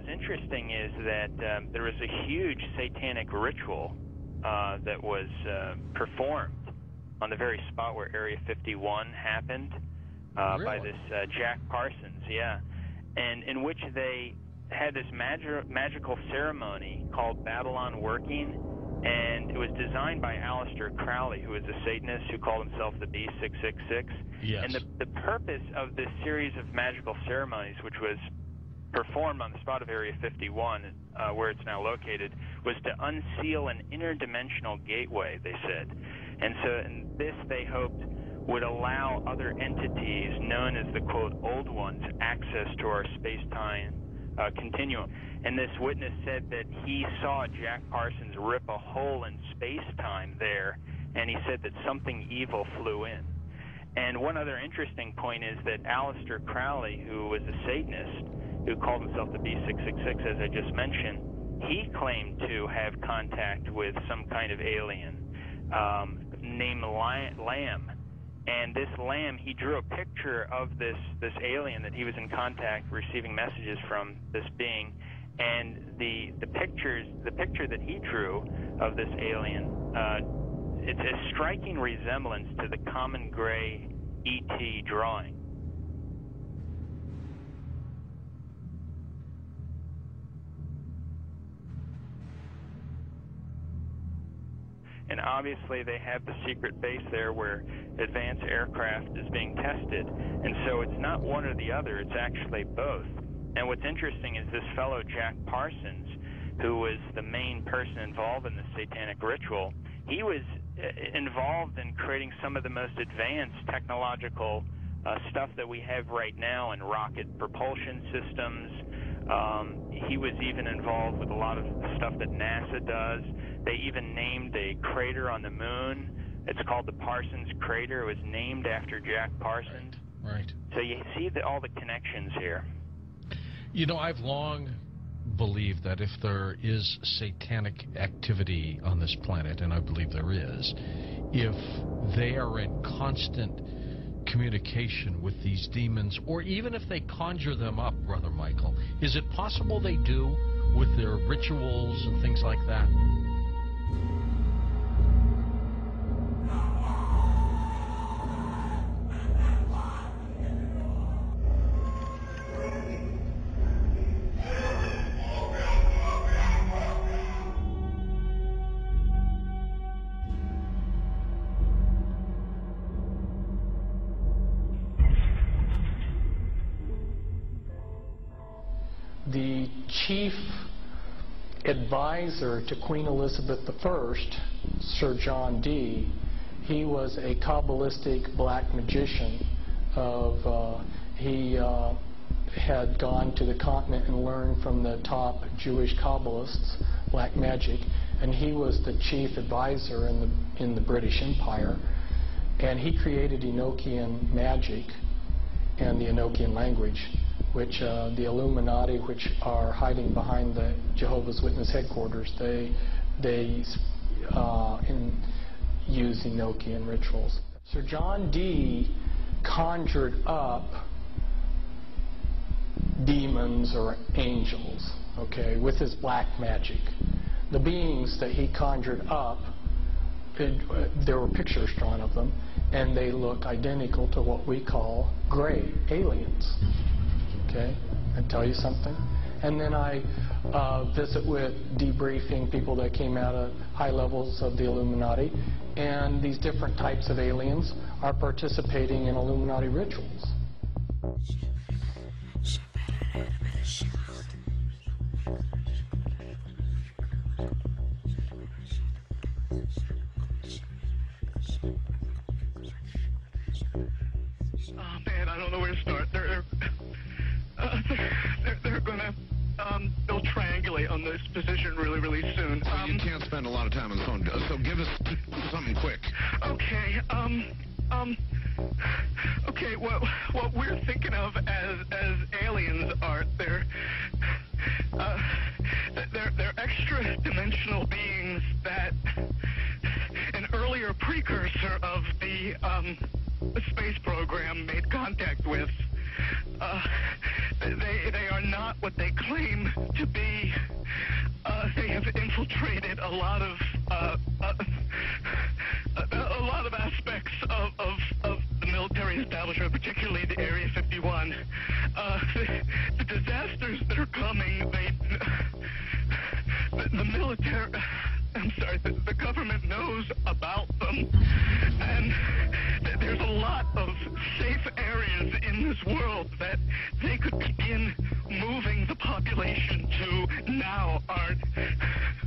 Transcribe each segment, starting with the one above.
what's interesting is that there was a huge satanic ritual that was performed on the very spot where Area 51 happened by this Jack Parsons, and in which they had this magical ceremony called Babylon Working, and it was designed by Aleister Crowley, who is a Satanist who called himself the B666. Yes. And the purpose of this series of magical ceremonies, which was performed on the spot of Area 51, where it's now located, was to unseal an interdimensional gateway, they said. And so in this, they hoped, would allow other entities known as the, quote, old ones, access to our space-time continuum. And this witness said that he saw Jack Parsons rip a hole in space-time there, and he said that something evil flew in. And one other interesting point is that Aleister Crowley, who was a Satanist, who called himself the B666, as I just mentioned, he claimed to have contact with some kind of alien named Lamb. And this Lamb, he drew a picture of this alien that he was in contact, receiving messages from this being. And the picture that he drew of this alien, it's a striking resemblance to the common gray ET drawing. And obviously they have the secret base there where advanced aircraft is being tested. And so it's not one or the other, it's actually both. And what's interesting is this fellow Jack Parsons, who was the main person involved in the satanic ritual, he was involved in creating some of the most advanced technological stuff that we have right now in rocket propulsion systems. He was even involved with a lot of stuff that NASA does. They even named a crater on the moon. It's called the Parsons Crater. It was named after Jack Parsons. Right. So you see all the connections here. You know, I've long believed that if there is satanic activity on this planet, and I believe there is, if they are in constant communication with these demons, or even if they conjure them up, Brother Michael, is it possible they do with their rituals and things like that? The chief advisor to Queen Elizabeth I, Sir John Dee, he was a Kabbalistic black magician. He had gone to the continent and learned from the top Jewish Kabbalists black magic, and he was the chief advisor in the British Empire. And he created Enochian magic and the Enochian language, which the Illuminati, which are hiding behind the Jehovah's Witness headquarters, they use Enochian rituals. Sir John Dee conjured up demons or angels, okay, with his black magic. The beings that he conjured up, there were pictures drawn of them, and they look identical to what we call gray aliens. Okay, I tell you something. And then I visit with debriefing people that came out of high levels of the Illuminati, and these different types of aliens are participating in Illuminati rituals. Oh man, I don't know where to start. They're gonna they'll triangulate on this position really soon. You can't spend a lot of time on the phone, so give us something quick. Okay, okay, what we're thinking of as aliens are they're extra dimensional beings that an earlier precursor of the space program made contact with. They are not what they claim to lot of aspects of the military establishment, particularly the Area 51. The disasters that are coming, the military, I'm sorry, the government knows about them, and there's a lot of safe areas in this world that they could begin moving the population to now aren't.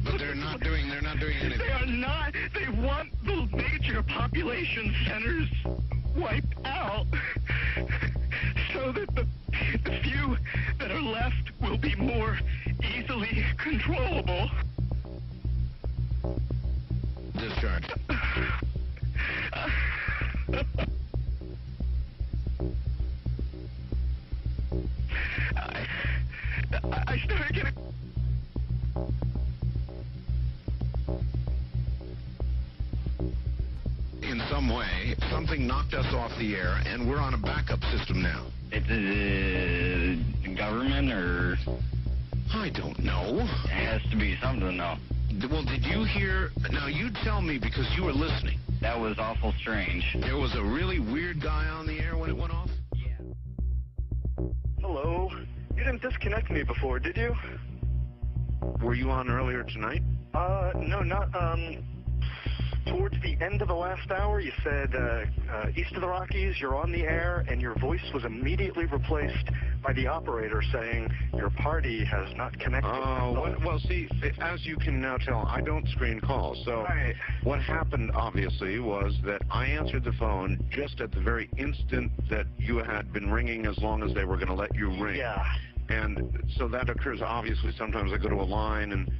But they're not doing anything. They are not. They want the major population centers wiped out so that the few that are left will be more easily controllable. Discharge. I started getting... In some way, something knocked us off the air, and we're on a backup system now. It's the government, or... I don't know. It has to be something, though. Well, did you hear... Now, you tell me, because you were listening. That was awful strange. There was a really weird guy on the air when it went off? Yeah. Hello? You didn't disconnect me before, did you? Were you on earlier tonight? No, not, towards the end of the last hour, you said, east of the Rockies, you're on the air, and your voice was immediately replaced by the operator saying, your party has not connected. Oh, well, see, as you can now tell, I don't screen calls. So Right. What happened, obviously, was that I answered the phone just at the very instant that you had been ringing, as long as they were going to let you ring. Yeah. And so that occurs, obviously. Sometimes I go to a line and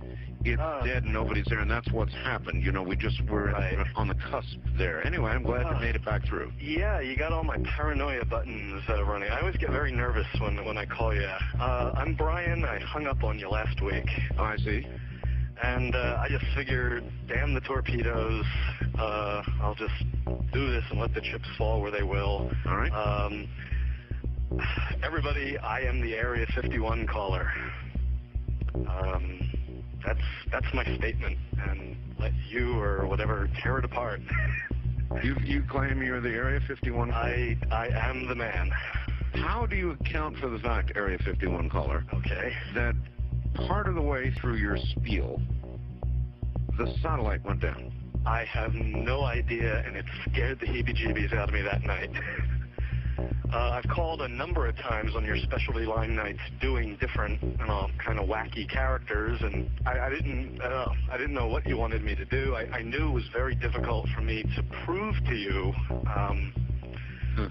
it's dead and nobody's there, and that's what's happened. You know, we just were on the cusp there. Anyway, I'm glad you made it back through. Yeah, you got all my paranoia buttons running. I always get very nervous when I call you. I'm Brian. I hung up on you last week. Oh, I see. And I just figured, damn the torpedoes. I'll just do this and let the chips fall where they will. All right. Everybody, I am the Area 51 caller. That's my statement, and let you or whatever tear it apart. You claim you're the Area 51 caller? I am the man. How do you account for the fact, Area 51 caller, Okay. that part of the way through your spiel, the satellite went down? I have no idea, and it scared the heebie-jeebies out of me that night. I've called a number of times on your specialty line nights doing different, kind of wacky characters, and I didn't know what you wanted me to do. I knew it was very difficult for me to prove to you,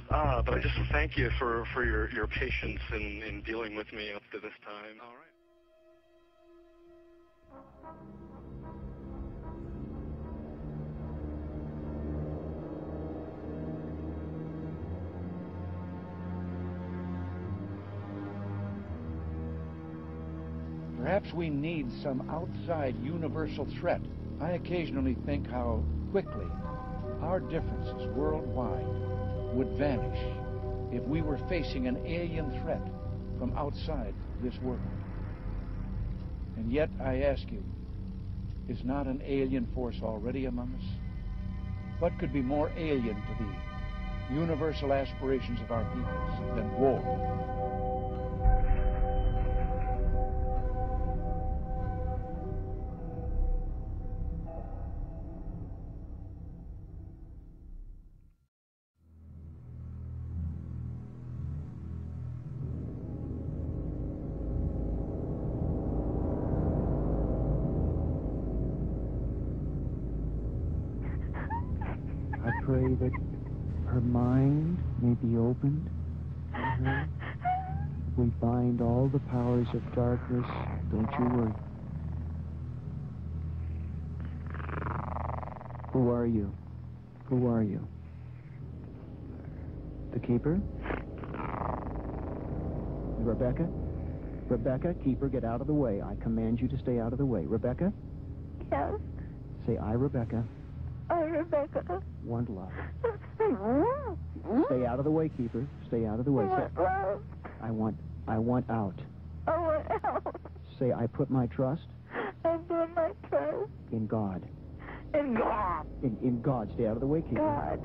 but I just thank you for your patience in dealing with me up to this time. All right. Perhaps we need some outside universal threat. I occasionally think how quickly our differences worldwide would vanish if we were facing an alien threat from outside this world. And yet, I ask you, is not an alien force already among us? What could be more alien to the universal aspirations of our peoples than war? I pray that her mind may be opened to her. We bind all the powers of darkness. Don't you worry. Who are you? Who are you? The Keeper? Rebecca? Rebecca, Keeper, get out of the way. I command you to stay out of the way. Rebecca? Yes. Say, I, Rebecca, Rebecca. want love. Stay out of the way, Keeper. Stay out of the way. Say, Love. I want out. I want out. Say, I put my trust I put my trust you? In God. In God. In God. Stay out of the way, Keith. God.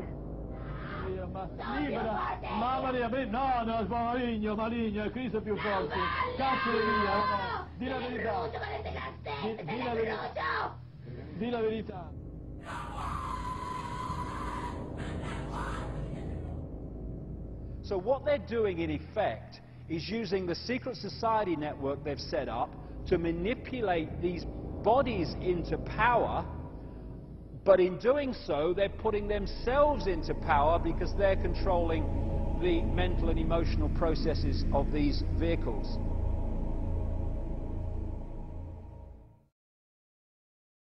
Libera, mamma mia, no, maligno, maligno, Cristo è più forte. Caccialo via, di la verità. Di la verità. So what they're doing in effect is using the secret society network they've set up to manipulate these bodies into power, but in doing so they're putting themselves into power because they're controlling the mental and emotional processes of these vehicles.